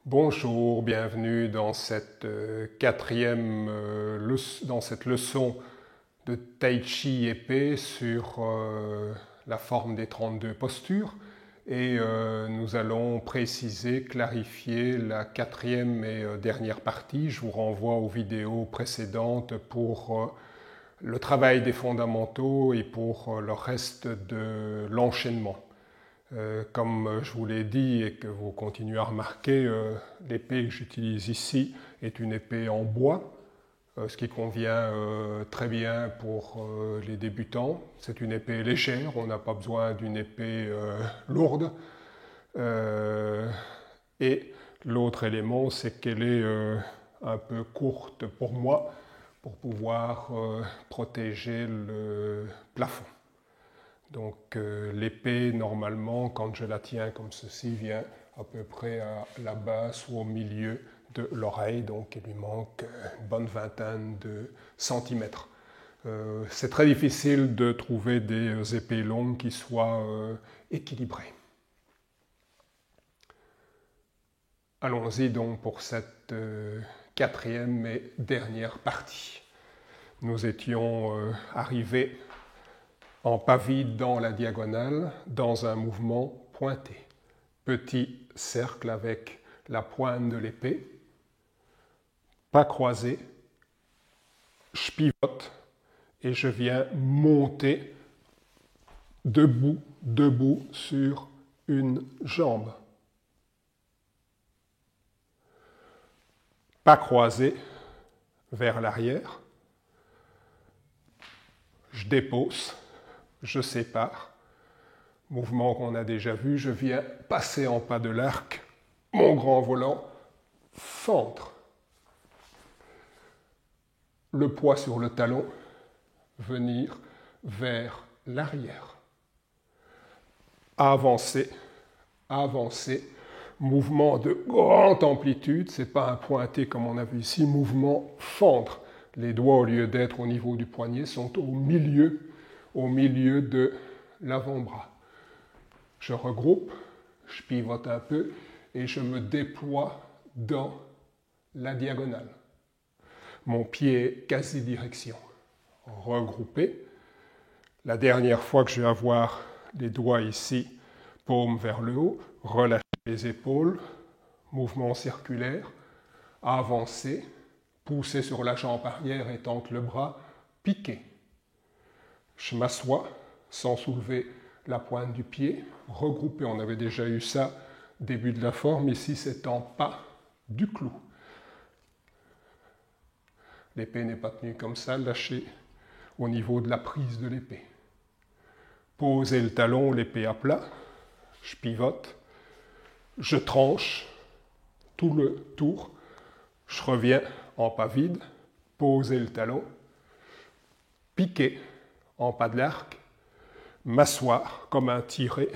Bonjour, bienvenue dans cette dans cette leçon de Tai Chi épée sur la forme des 32 postures. Et nous allons préciser, clarifier la quatrième et dernière partie. Je vous renvoie aux vidéos précédentes pour le travail des fondamentaux et pour le reste de l'enchaînement. Comme je vous l'ai dit et que vous continuez à remarquer, l'épée que j'utilise ici est une épée en bois, ce qui convient très bien pour les débutants. C'est une épée légère, on n'a pas besoin d'une épée lourde. Et l'autre élément, c'est qu'elle est un peu courte pour moi, pour pouvoir protéger le plafond. Donc l'épée, normalement, quand je la tiens comme ceci, vient à peu près à la base ou au milieu de l'oreille, donc il lui manque une bonne vingtaine de centimètres. C'est très difficile de trouver des épées longues qui soient équilibrées. Allons-y donc pour cette quatrième et dernière partie. Nous étions arrivés en pas vide dans la diagonale, dans un mouvement pointé. Petit cercle avec la pointe de l'épée, pas croisé, je pivote et je viens monter debout sur une jambe. Pas croisé vers l'arrière, je dépose, je sépare, mouvement qu'on a déjà vu, je viens passer en pas de l'arc, mon grand volant, fendre. Le poids sur le talon, venir vers l'arrière. Avancer, avancer, mouvement de grande amplitude, ce n'est pas un pointé comme on a vu ici, mouvement fendre. Les doigts, au lieu d'être au niveau du poignet, sont au milieu de l'avant-bras. Je regroupe, je pivote un peu et je me déploie dans la diagonale. Mon pied est quasi direction. Regroupé. La dernière fois que je vais avoir les doigts ici, paume vers le haut, relâcher les épaules, mouvement circulaire, avancer, pousser sur la jambe arrière et tendre le bras, piquer. Je m'assois sans soulever la pointe du pied, regrouper, on avait déjà eu ça, début de la forme, ici c'est en pas du clou. L'épée n'est pas tenue comme ça, lâchée au niveau de la prise de l'épée. Poser le talon, l'épée à plat, je pivote, je tranche tout le tour, je reviens en pas vide, poser le talon, piquer en pas de l'arc, m'asseoir comme un tirer,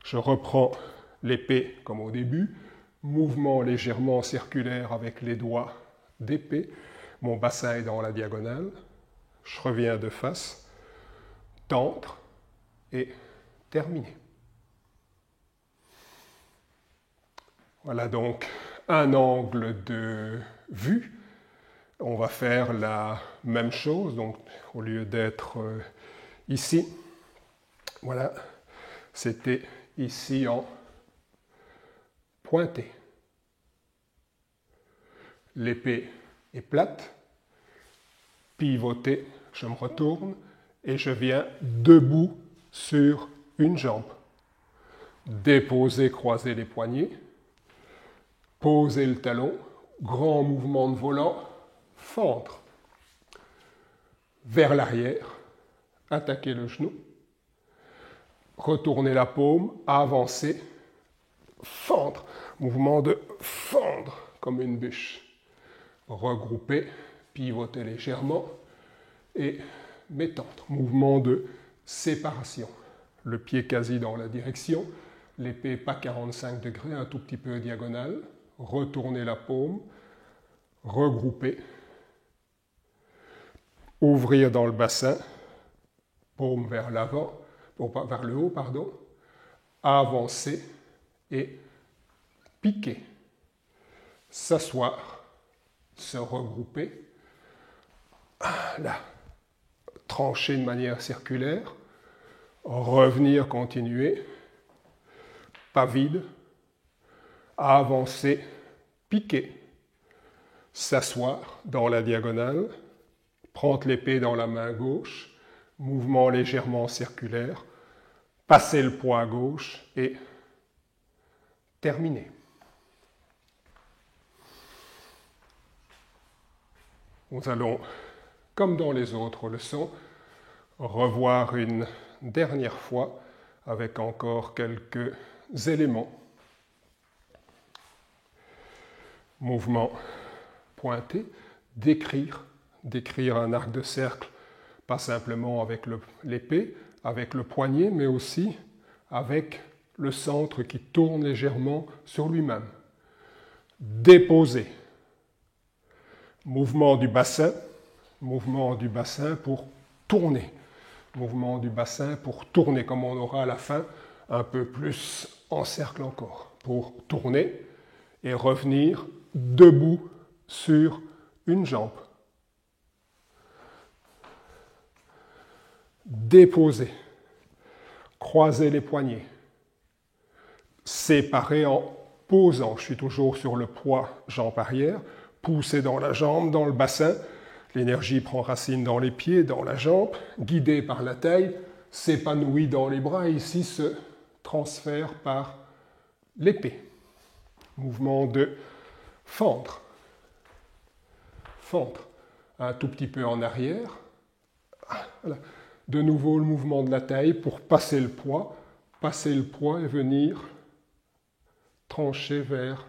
je reprends l'épée comme au début, mouvement légèrement circulaire avec les doigts d'épée, mon bassin est dans la diagonale, je reviens de face, tendre et terminer. Voilà donc un angle de vue. On va faire la même chose, donc au lieu d'être ici, voilà, c'était ici en pointé. L'épée est plate, pivoté, je me retourne et je viens debout sur une jambe. Déposer, croiser les poignets, poser le talon, grand mouvement de volant, fendre. Vers l'arrière, attaquer le genou, retourner la paume, avancer, fendre. Mouvement de fendre comme une bûche. Regrouper, pivoter légèrement et m'étendre. Mouvement de séparation. Le pied quasi dans la direction, l'épée pas 45 degrés, un tout petit peu diagonale. Retourner la paume, regrouper, ouvrir dans le bassin, paume vers l'avant, vers le haut, pardon, avancer et piquer. S'asseoir, se regrouper, là, trancher de manière circulaire, revenir, continuer, pas vide, avancer, piquer, s'asseoir dans la diagonale, prendre l'épée dans la main gauche, mouvement légèrement circulaire, passer le poids à gauche et terminer. Nous allons, comme dans les autres leçons, revoir une dernière fois avec encore quelques éléments. Mouvement pointé, décrire un arc de cercle, pas simplement avec l'épée, avec le poignet, mais aussi avec le centre qui tourne légèrement sur lui-même. Déposer. Mouvement du bassin pour tourner. Mouvement du bassin pour tourner, comme on aura à la fin, un peu plus en cercle encore, pour tourner et revenir debout sur une jambe. Déposer, croiser les poignets, séparer en posant, je suis toujours sur le poids jambe arrière, pousser dans la jambe, dans le bassin, l'énergie prend racine dans les pieds, dans la jambe, guidée par la taille, s'épanouit dans les bras, et ici se transfère par l'épée. Mouvement de fendre, un tout petit peu en arrière, voilà. De nouveau le mouvement de la taille pour passer le poids et venir trancher vers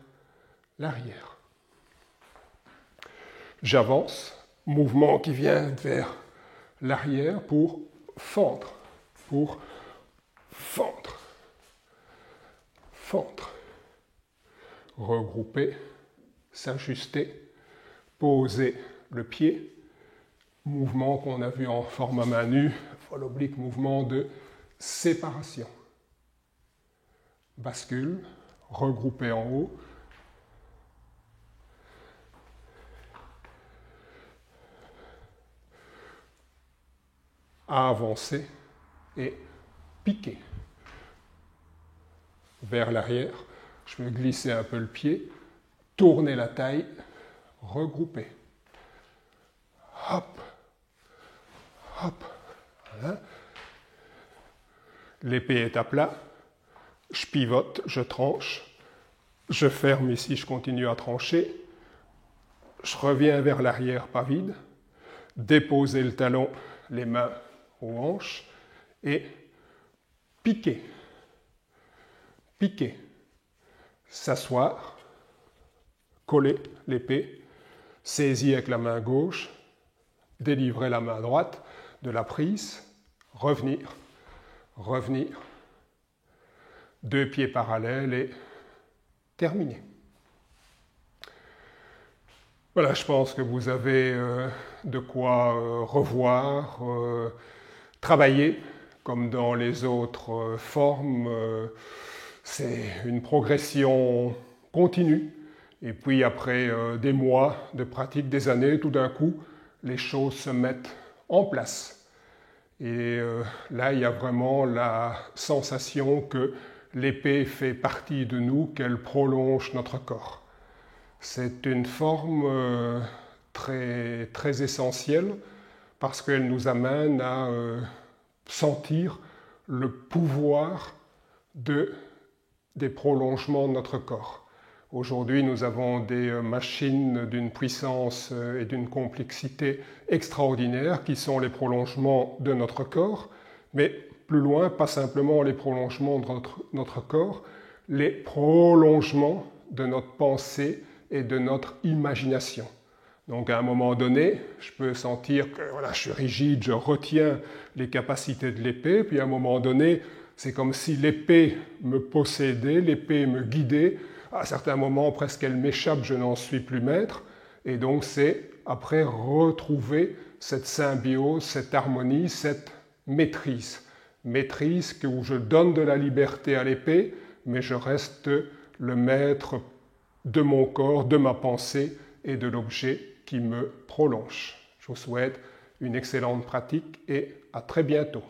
l'arrière. J'avance, mouvement qui vient vers l'arrière pour fendre, regrouper, s'ajuster, poser le pied, mouvement qu'on a vu en forme à main nue, vol oblique, mouvement de séparation. Bascule, regrouper en haut. Avancer et piquer. Vers l'arrière, je peux glisser un peu le pied, tourner la taille, regrouper. Hop, hop, voilà. L'épée est à plat, je pivote, je tranche, je ferme ici, je continue à trancher, je reviens vers l'arrière, pas vide, déposer le talon, les mains aux hanches et piquer, s'asseoir, coller l'épée, saisir avec la main gauche, délivrer la main droite de la prise, revenir, deux pieds parallèles et terminer. Voilà, je pense que vous avez de quoi revoir, travailler, comme dans les autres formes. C'est une progression continue. Et puis après des mois de pratique, des années, tout d'un coup, les choses se mettent en place. Et là, il y a vraiment la sensation que l'épée fait partie de nous, qu'elle prolonge notre corps. C'est une forme très, très essentielle parce qu'elle nous amène à sentir le pouvoir des prolongements de notre corps. Aujourd'hui, nous avons des machines d'une puissance et d'une complexité extraordinaires qui sont les prolongements de notre corps, mais plus loin, pas simplement les prolongements de notre corps, les prolongements de notre pensée et de notre imagination. Donc à un moment donné, je peux sentir que voilà, je suis rigide, je retiens les capacités de l'épée, puis à un moment donné, c'est comme si l'épée me possédait, l'épée me guidait. À certains moments, presque elle m'échappe, je n'en suis plus maître. Et donc c'est après retrouver cette symbiose, cette harmonie, cette maîtrise. Maîtrise où je donne de la liberté à l'épée, mais je reste le maître de mon corps, de ma pensée et de l'objet qui me prolonge. Je vous souhaite une excellente pratique et à très bientôt.